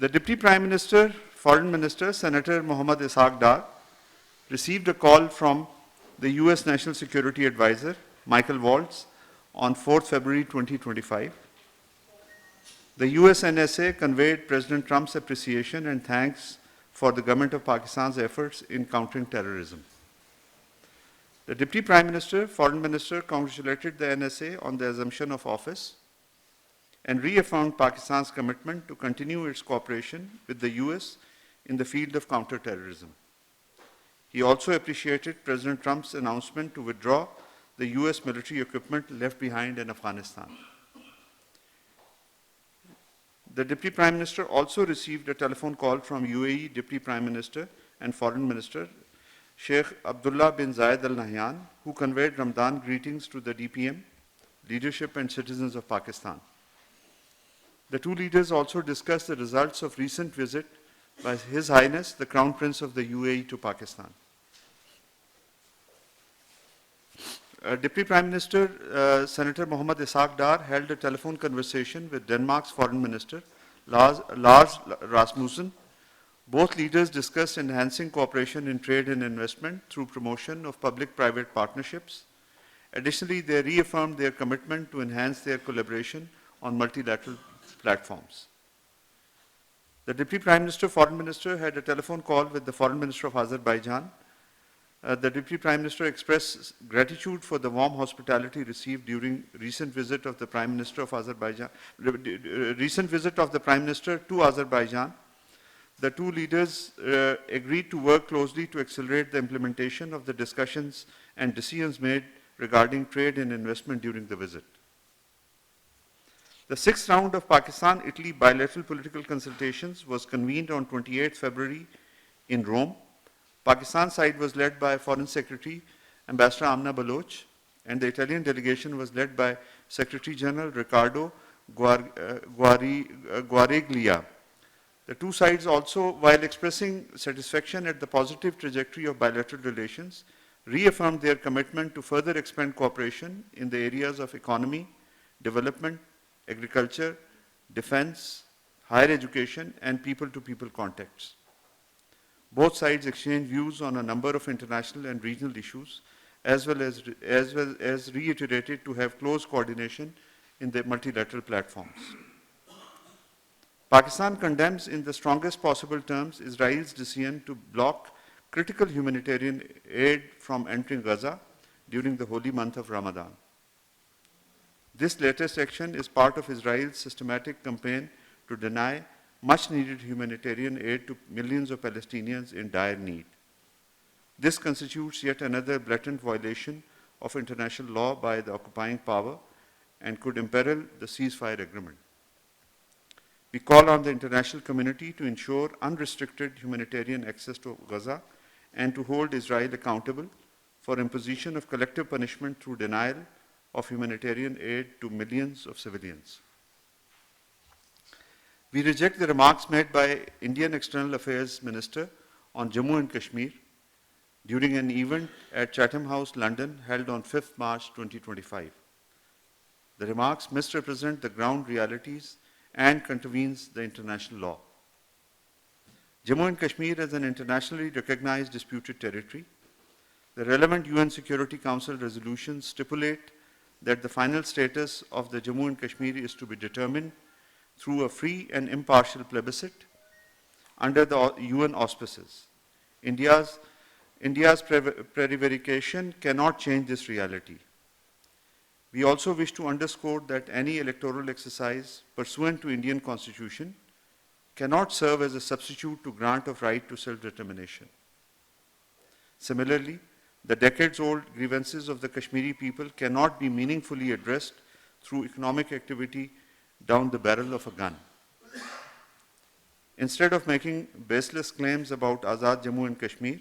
The Deputy Prime Minister, Foreign Minister, Senator Mohammad Ishaq Dar, received a call from the US National Security Advisor, Michael Waltz, on 4th February 2025. The US NSA conveyed President Trump's appreciation and thanks for the government of Pakistan's efforts in countering terrorism. The Deputy Prime Minister, Foreign Minister congratulated the NSA on the assumption of office and reaffirmed Pakistan's commitment to continue its cooperation with the US in the field of counterterrorism. He also appreciated President Trump's announcement to withdraw the US military equipment left behind in Afghanistan. The Deputy Prime Minister also received a telephone call from UAE Deputy Prime Minister and Foreign Minister Sheikh Abdullah bin Zayed Al Nahyan, who conveyed Ramadan greetings to the DPM, leadership and citizens of Pakistan. The two leaders also discussed the results of recent visit by His Highness the Crown Prince of the UAE to Pakistan. Deputy Prime Minister Senator Mohammad Ishaq Dar held a telephone conversation with Denmark's Foreign Minister Lars Rasmussen. Both leaders discussed enhancing cooperation in trade and investment through promotion of public-private partnerships. Additionally, they reaffirmed their commitment to enhance their collaboration on multilateral platforms. The Deputy Prime Minister, Foreign Minister had a telephone call with the Foreign Minister of Azerbaijan. The Deputy Prime Minister expressed gratitude for the warm hospitality received during recent visit of the Prime Minister of Azerbaijan, to Azerbaijan. The two leaders agreed to work closely to accelerate the implementation of the discussions and decisions made regarding trade and investment during the visit. The sixth round of Pakistan-Italy bilateral political consultations was convened on 28 February in Rome. Pakistan side was led by Foreign Secretary Ambassador Amna Baloch, and the Italian delegation was led by Secretary General Riccardo Guariglia. The two sides also, while expressing satisfaction at the positive trajectory of bilateral relations, reaffirmed their commitment to further expand cooperation in the areas of economy, development, agriculture, defense, higher education, and people-to-people contacts. Both sides exchanged views on a number of international and regional issues, as well as reiterated to have close coordination in the multilateral platforms. Pakistan condemns in the strongest possible terms Israel's decision to block critical humanitarian aid from entering Gaza during the holy month of Ramadan. This latest action is part of Israel's systematic campaign to deny much-needed humanitarian aid to millions of Palestinians in dire need. This constitutes yet another blatant violation of international law by the occupying power and could imperil the ceasefire agreement. We call on the international community to ensure unrestricted humanitarian access to Gaza and to hold Israel accountable for imposition of collective punishment through denial of humanitarian aid to millions of civilians. We reject the remarks made by Indian External Affairs Minister on Jammu and Kashmir during an event at Chatham House, London, held on 5th March 2025. The remarks misrepresent the ground realities and contravenes the international law. Jammu and Kashmir is an internationally recognized disputed territory. The relevant UN Security Council resolutions stipulate that the final status of the Jammu and Kashmir is to be determined through a free and impartial plebiscite under the UN auspices. India's prevarication cannot change this reality. We also wish to underscore that any electoral exercise pursuant to Indian Constitution cannot serve as a substitute to grant of right to self-determination. Similarly, the decades-old grievances of the Kashmiri people cannot be meaningfully addressed through economic activity down the barrel of a gun. Instead of making baseless claims about Azad Jammu and Kashmir,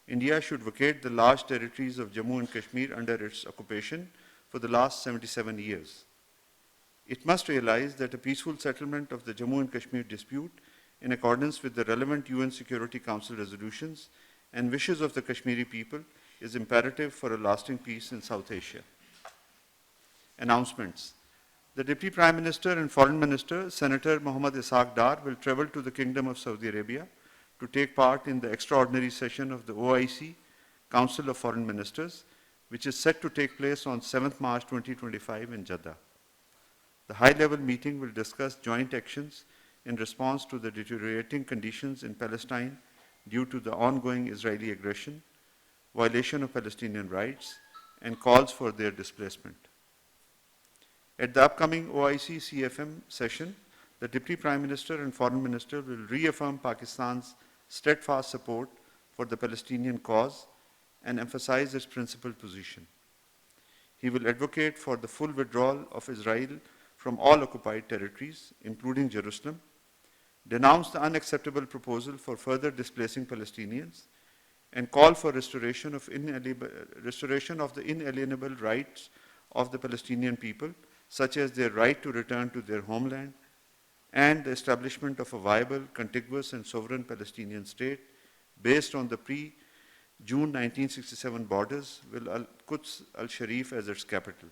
India should vacate the large territories of Jammu and Kashmir under its occupation for the last 77 years. It must realize that a peaceful settlement of the Jammu and Kashmir dispute in accordance with the relevant UN Security Council resolutions and wishes of the Kashmiri people is imperative for a lasting peace in South Asia. Announcements. The Deputy Prime Minister and Foreign Minister, Senator Mohammad Ishaq Dar, will travel to the Kingdom of Saudi Arabia to take part in the extraordinary session of the OIC Council of Foreign Ministers, which is set to take place on 7th March 2025 in Jeddah. The high-level meeting will discuss joint actions in response to the deteriorating conditions in Palestine due to the ongoing Israeli aggression, violation of Palestinian rights, and calls for their displacement. At the upcoming OIC CFM session, the Deputy Prime Minister and Foreign Minister will reaffirm Pakistan's steadfast support for the Palestinian cause and emphasize its principled position. He will advocate for the full withdrawal of Israel from all occupied territories, including Jerusalem, denounce the unacceptable proposal for further displacing Palestinians, and call for restoration of the inalienable rights of the Palestinian people, such as their right to return to their homeland and the establishment of a viable, contiguous, and sovereign Palestinian state based on the pre-June 1967 borders with Al-Quds al-Sharif as its capital.